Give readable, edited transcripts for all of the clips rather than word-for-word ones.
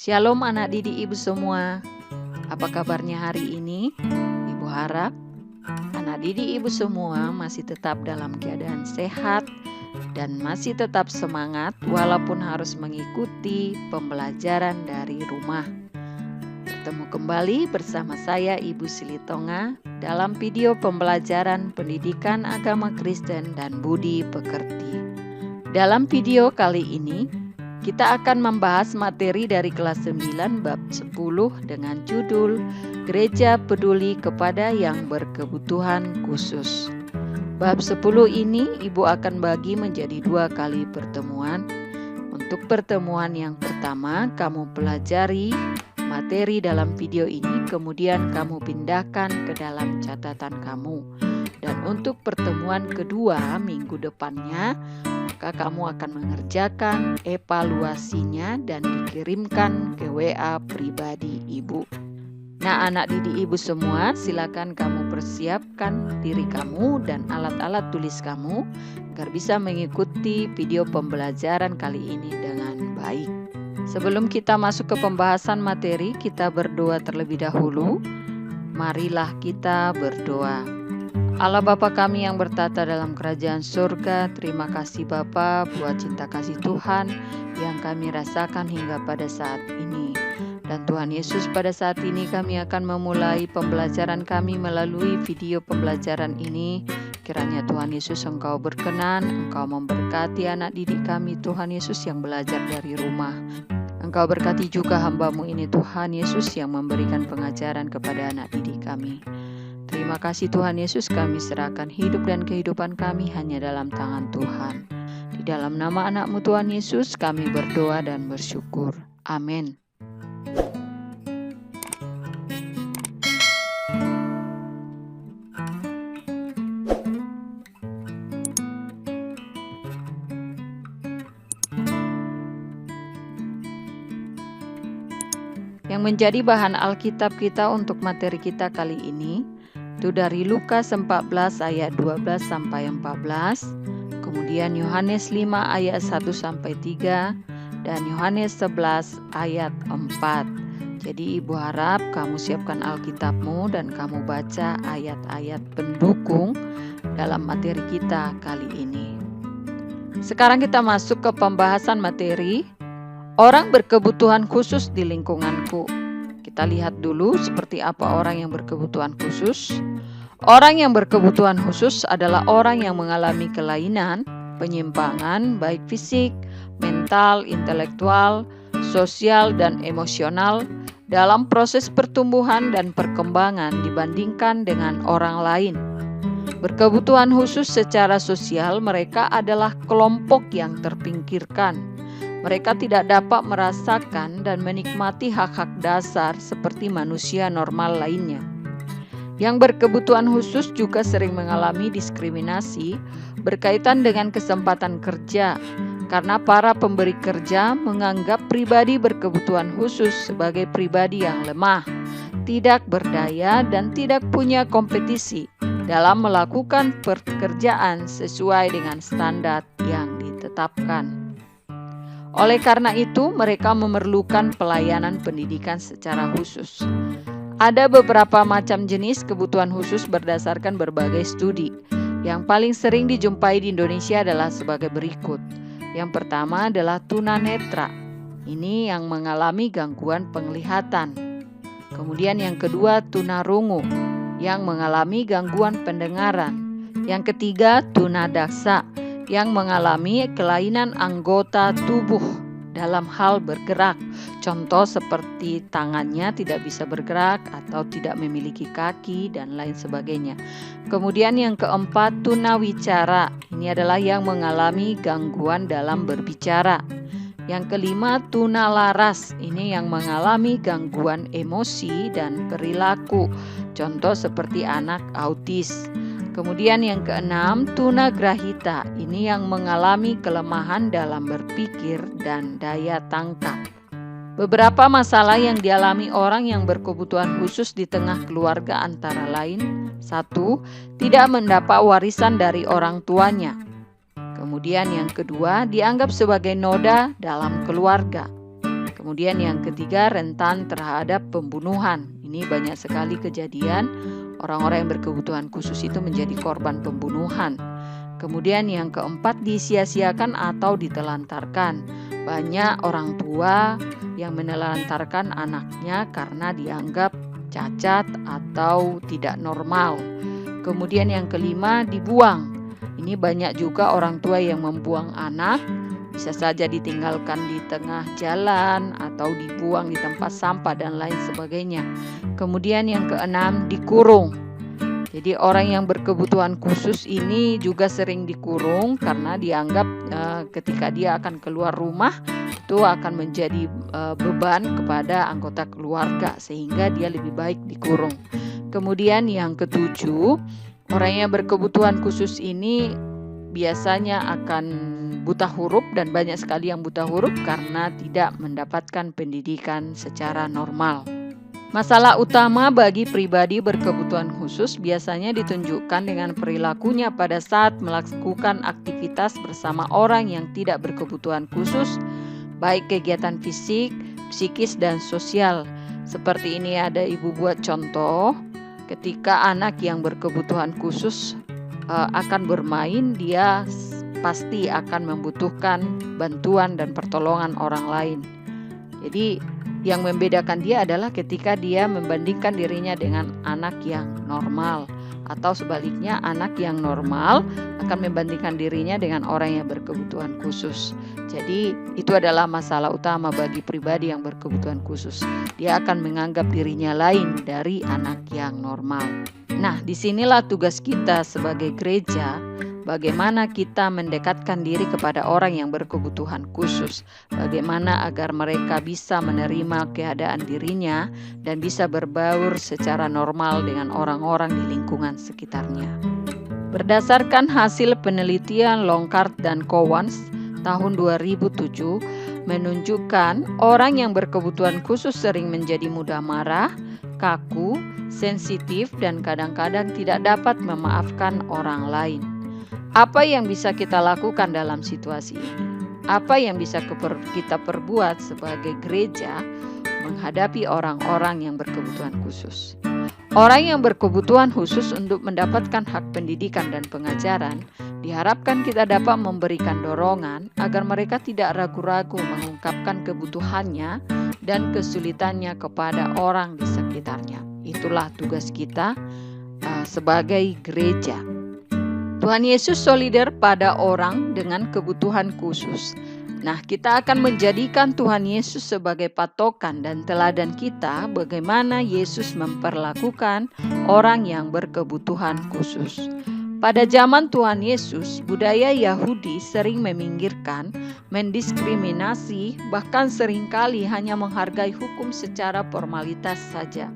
Shalom anak didik ibu semua. Apa kabarnya hari ini? Ibu harap anak didik ibu semua masih tetap dalam keadaan sehat dan masih tetap semangat walaupun harus mengikuti pembelajaran dari rumah. Bertemu kembali bersama saya Ibu Silitonga dalam video pembelajaran pendidikan agama Kristen dan budi pekerti. Dalam video kali ini, kita akan membahas materi dari kelas 9 bab 10 dengan judul Gereja Peduli kepada yang berkebutuhan khusus. Bab 10 ini Ibu akan bagi menjadi 2 kali pertemuan. Untuk pertemuan yang pertama, kamu pelajari materi dalam video ini, kemudian kamu pindahkan ke dalam catatan kamu. Dan untuk pertemuan kedua minggu depannya, maka kamu akan mengerjakan evaluasinya dan dikirimkan ke WA pribadi ibu. Nah, anak didik ibu semua, silakan kamu persiapkan diri kamu dan alat-alat tulis kamu agar bisa mengikuti video pembelajaran kali ini dengan baik. Sebelum kita masuk ke pembahasan materi, kita berdoa terlebih dahulu. Marilah kita berdoa. Allah Bapa kami yang bertata dalam kerajaan surga, terima kasih Bapa buat cinta kasih Tuhan yang kami rasakan hingga pada saat ini. Dan Tuhan Yesus, pada saat ini kami akan memulai pembelajaran kami melalui video pembelajaran ini. Kiranya Tuhan Yesus Engkau berkenan, Engkau memberkati anak didik kami Tuhan Yesus yang belajar dari rumah. Engkau berkati juga hamba-Mu ini Tuhan Yesus yang memberikan pengajaran kepada anak didik kami. Terima kasih Tuhan Yesus, kami serahkan hidup dan kehidupan kami hanya dalam tangan Tuhan. Di dalam nama anak-Mu Tuhan Yesus kami berdoa dan bersyukur. Amin. Yang menjadi bahan Alkitab kita untuk materi kita kali ini itu dari Lukas 14 ayat 12 sampai 14, kemudian Yohanes 5 ayat 1 sampai 3, dan Yohanes 11 ayat 4. Jadi ibu harap kamu siapkan Alkitabmu dan kamu baca ayat-ayat pendukung dalam materi kita kali ini. Sekarang kita masuk ke pembahasan materi orang berkebutuhan khusus di lingkunganku. Kita lihat dulu seperti apa orang yang berkebutuhan khusus. Orang yang berkebutuhan khusus adalah orang yang mengalami kelainan, penyimpangan, baik fisik, mental, intelektual, sosial, dan emosional dalam proses pertumbuhan dan perkembangan dibandingkan dengan orang lain. Berkebutuhan khusus secara sosial, mereka adalah kelompok yang terpinggirkan. Mereka tidak dapat merasakan dan menikmati hak-hak dasar seperti manusia normal lainnya. Yang berkebutuhan khusus juga sering mengalami diskriminasi berkaitan dengan kesempatan kerja, karena para pemberi kerja menganggap pribadi berkebutuhan khusus sebagai pribadi yang lemah, tidak berdaya, dan tidak punya kompetisi dalam melakukan pekerjaan sesuai dengan standar yang ditetapkan. Oleh karena itu, mereka memerlukan pelayanan pendidikan secara khusus. Ada beberapa macam jenis kebutuhan khusus berdasarkan berbagai studi. Yang paling sering dijumpai di Indonesia adalah sebagai berikut. Yang pertama adalah tunanetra. Ini yang mengalami gangguan penglihatan. Kemudian yang kedua tunarungu, yang mengalami gangguan pendengaran. Yang ketiga tunadaksa, yang mengalami kelainan anggota tubuh dalam hal bergerak. Contoh seperti tangannya tidak bisa bergerak atau tidak memiliki kaki dan lain sebagainya. Kemudian yang keempat tunawicara. Ini adalah yang mengalami gangguan dalam berbicara. Yang kelima tunalaras. Ini yang mengalami gangguan emosi dan perilaku. Contoh seperti anak autis. Kemudian yang keenam, tunagrahita. Ini yang mengalami kelemahan dalam berpikir dan daya tangkap. Beberapa masalah yang dialami orang yang berkebutuhan khusus di tengah keluarga antara lain: 1. Tidak mendapat warisan dari orang tuanya. Kemudian yang kedua, dianggap sebagai noda dalam keluarga. Kemudian yang ketiga, rentan terhadap pembunuhan. Ini banyak sekali kejadian orang-orang yang berkebutuhan khusus itu menjadi korban pembunuhan. Kemudian yang keempat, disia-siakan atau ditelantarkan. Banyak orang tua yang menelantarkan anaknya karena dianggap cacat atau tidak normal. Kemudian yang kelima, dibuang. Ini banyak juga orang tua yang membuang anak, bisa saja ditinggalkan di tengah jalan atau dibuang di tempat sampah dan lain sebagainya. Kemudian yang keenam, dikurung. Jadi orang yang berkebutuhan khusus ini juga sering dikurung karena dianggap ketika dia akan keluar rumah itu akan menjadi beban kepada anggota keluarga, sehingga dia lebih baik dikurung. Kemudian yang ketujuh, orang yang berkebutuhan khusus ini biasanya akan buta huruf, dan banyak sekali yang buta huruf karena tidak mendapatkan pendidikan secara normal. Masalah utama bagi pribadi berkebutuhan khusus biasanya ditunjukkan dengan perilakunya pada saat melakukan aktivitas bersama orang yang tidak berkebutuhan khusus, baik kegiatan fisik, psikis, dan sosial. Seperti ini ada ibu buat contoh, ketika anak yang berkebutuhan khusus akan bermain, dia pasti akan membutuhkan bantuan dan pertolongan orang lain. Jadi yang membedakan dia adalah ketika dia membandingkan dirinya dengan anak yang normal, atau sebaliknya anak yang normal akan membandingkan dirinya dengan orang yang berkebutuhan khusus. Jadi itu adalah masalah utama bagi pribadi yang berkebutuhan khusus. Dia akan menganggap dirinya lain dari anak yang normal. Nah, disinilah tugas kita sebagai gereja. Bagaimana kita mendekatkan diri kepada orang yang berkebutuhan khusus, bagaimana agar mereka bisa menerima keadaan dirinya dan bisa berbaur secara normal dengan orang-orang di lingkungan sekitarnya. Berdasarkan hasil penelitian Longcart dan Cowans tahun 2007 menunjukkan orang yang berkebutuhan khusus sering menjadi mudah marah, kaku, sensitif, dan kadang-kadang tidak dapat memaafkan orang lain. Apa yang bisa kita lakukan dalam situasi ini? Apa yang bisa kita perbuat sebagai gereja menghadapi orang-orang yang berkebutuhan khusus? Orang yang berkebutuhan khusus untuk mendapatkan hak pendidikan dan pengajaran, diharapkan kita dapat memberikan dorongan agar mereka tidak ragu-ragu mengungkapkan kebutuhannya dan kesulitannya kepada orang di sekitarnya. Itulah tugas kita sebagai gereja. Tuhan Yesus solider pada orang dengan kebutuhan khusus. Nah, kita akan menjadikan Tuhan Yesus sebagai patokan dan teladan kita bagaimana Yesus memperlakukan orang yang berkebutuhan khusus. Pada zaman Tuhan Yesus, budaya Yahudi sering meminggirkan, mendiskriminasi, bahkan seringkali hanya menghargai hukum secara formalitas saja.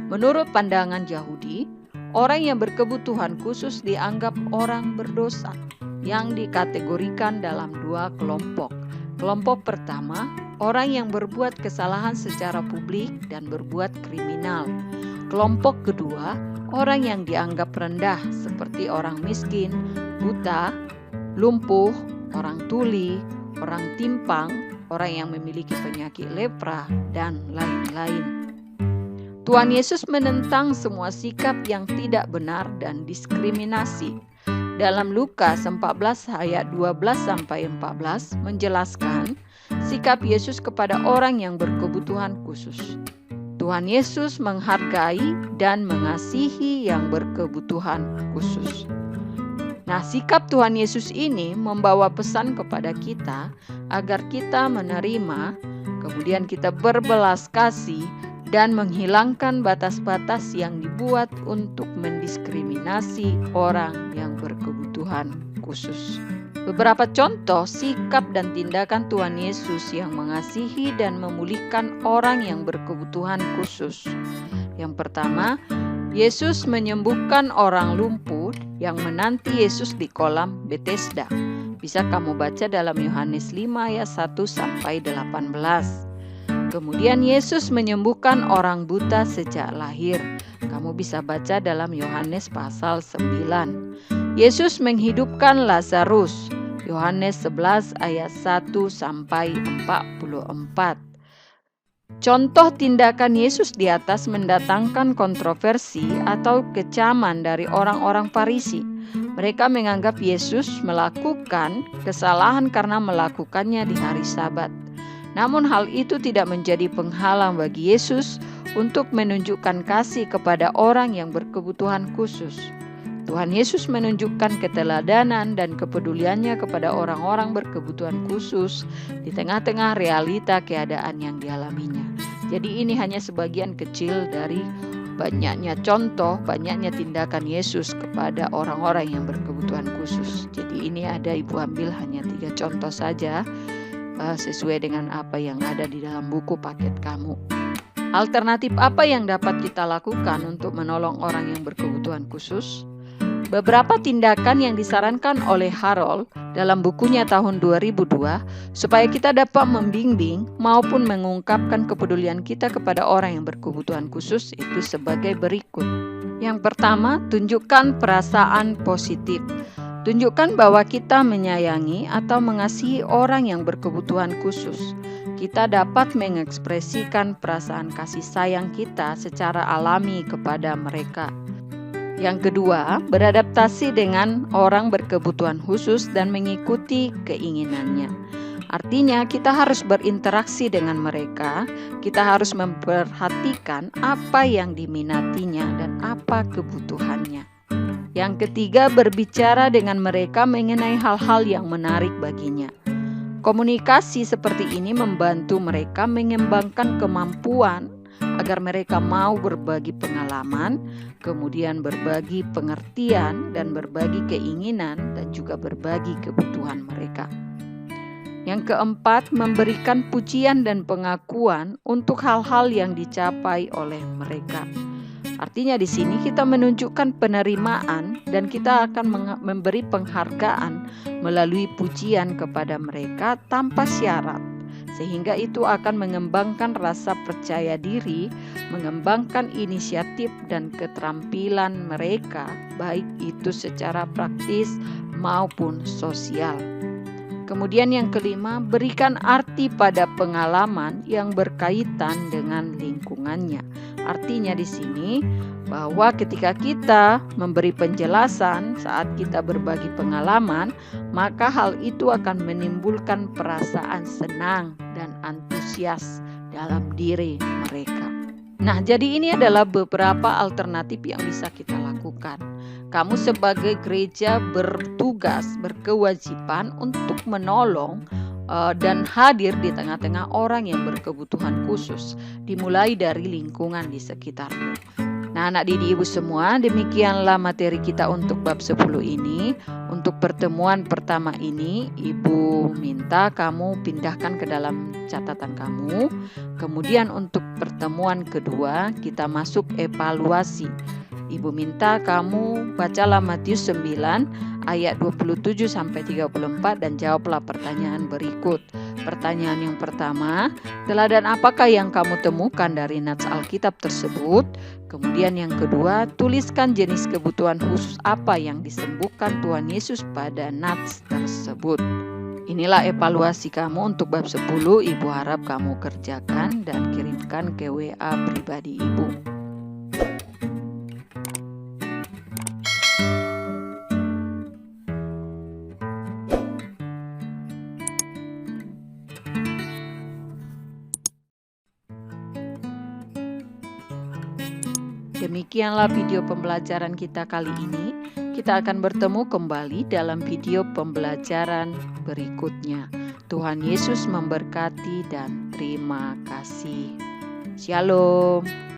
Menurut pandangan Yahudi, orang yang berkebutuhan khusus dianggap orang berdosa yang dikategorikan dalam dua kelompok. Kelompok pertama, orang yang berbuat kesalahan secara publik dan berbuat kriminal. Kelompok kedua, orang yang dianggap rendah seperti orang miskin, buta, lumpuh, orang tuli, orang timpang, orang yang memiliki penyakit lepra, dan lain-lain. Tuhan Yesus menentang semua sikap yang tidak benar dan diskriminasi. Dalam Lukas 14 ayat 12-14 menjelaskan sikap Yesus kepada orang yang berkebutuhan khusus. Tuhan Yesus menghargai dan mengasihi yang berkebutuhan khusus. Nah, sikap Tuhan Yesus ini membawa pesan kepada kita agar kita menerima, kemudian kita berbelas kasih, dan menghilangkan batas-batas yang dibuat untuk mendiskriminasi orang yang berkebutuhan khusus. Beberapa contoh sikap dan tindakan Tuhan Yesus yang mengasihi dan memulihkan orang yang berkebutuhan khusus. Yang pertama, Yesus menyembuhkan orang lumpuh yang menanti Yesus di kolam Bethesda. Bisa kamu baca dalam Yohanes 5 ayat 1-18. Kemudian Yesus menyembuhkan orang buta sejak lahir. Kamu bisa baca dalam Yohanes pasal 9. Yesus menghidupkan Lazarus. Yohanes 11 ayat 1-44. Contoh tindakan Yesus di atas mendatangkan kontroversi atau kecaman dari orang-orang Farisi. Mereka menganggap Yesus melakukan kesalahan karena melakukannya di hari Sabat. Namun hal itu tidak menjadi penghalang bagi Yesus untuk menunjukkan kasih kepada orang yang berkebutuhan khusus. Tuhan Yesus menunjukkan keteladanan dan kepeduliannya kepada orang-orang berkebutuhan khusus di tengah-tengah realita keadaan yang dialaminya. Jadi ini hanya sebagian kecil dari banyaknya contoh, banyaknya tindakan Yesus kepada orang-orang yang berkebutuhan khusus. Jadi ini Ibu ambil hanya 3 contoh saja sesuai dengan apa yang ada di dalam buku paket kamu. Alternatif apa yang dapat kita lakukan untuk menolong orang yang berkebutuhan khusus? Beberapa tindakan yang disarankan oleh Harold dalam bukunya tahun 2002 supaya kita dapat membimbing maupun mengungkapkan kepedulian kita kepada orang yang berkebutuhan khusus itu sebagai berikut. Yang pertama, tunjukkan perasaan positif. Tunjukkan bahwa kita menyayangi atau mengasihi orang yang berkebutuhan khusus. Kita dapat mengekspresikan perasaan kasih sayang kita secara alami kepada mereka. Yang kedua, beradaptasi dengan orang berkebutuhan khusus dan mengikuti keinginannya. Artinya kita harus berinteraksi dengan mereka, kita harus memperhatikan apa yang diminatinya dan apa kebutuhannya. Yang ketiga, berbicara dengan mereka mengenai hal-hal yang menarik baginya. Komunikasi seperti ini membantu mereka mengembangkan kemampuan agar mereka mau berbagi pengalaman, kemudian berbagi pengertian dan berbagi keinginan dan juga berbagi kebutuhan mereka. Yang keempat, memberikan pujian dan pengakuan untuk hal-hal yang dicapai oleh mereka. Artinya di sini kita menunjukkan penerimaan dan kita akan memberi penghargaan melalui pujian kepada mereka tanpa syarat. Sehingga itu akan mengembangkan rasa percaya diri, mengembangkan inisiatif dan keterampilan mereka, baik itu secara praktis maupun sosial. Kemudian yang kelima, berikan arti pada pengalaman yang berkaitan dengan lingkungannya. Artinya di sini bahwa ketika kita memberi penjelasan saat kita berbagi pengalaman, maka hal itu akan menimbulkan perasaan senang dan antusias dalam diri mereka. Nah, jadi ini adalah beberapa alternatif yang bisa kita lakukan. Kamu sebagai gereja bertugas, berkewajiban untuk menolong dan hadir di tengah-tengah orang yang berkebutuhan khusus, dimulai dari lingkungan di sekitarmu. Nah, anak didik ibu semua, demikianlah materi kita untuk bab 10 ini. Untuk pertemuan pertama ini, ibu minta kamu pindahkan ke dalam catatan kamu. Kemudian untuk pertemuan kedua, kita masuk evaluasi. Ibu minta kamu bacalah Matius 9 ayat 27 sampai 34 dan jawablah pertanyaan berikut. Pertanyaan yang pertama, teladan apakah yang kamu temukan dari nats Alkitab tersebut? Kemudian yang kedua, tuliskan jenis kebutuhan khusus apa yang disembuhkan Tuhan Yesus pada nats tersebut. Inilah evaluasi kamu untuk bab 10. Ibu harap kamu kerjakan dan kirimkan ke WA pribadi ibu. Demikianlah video pembelajaran kita kali ini. Kita akan bertemu kembali dalam video pembelajaran berikutnya. Tuhan Yesus memberkati dan terima kasih. Shalom.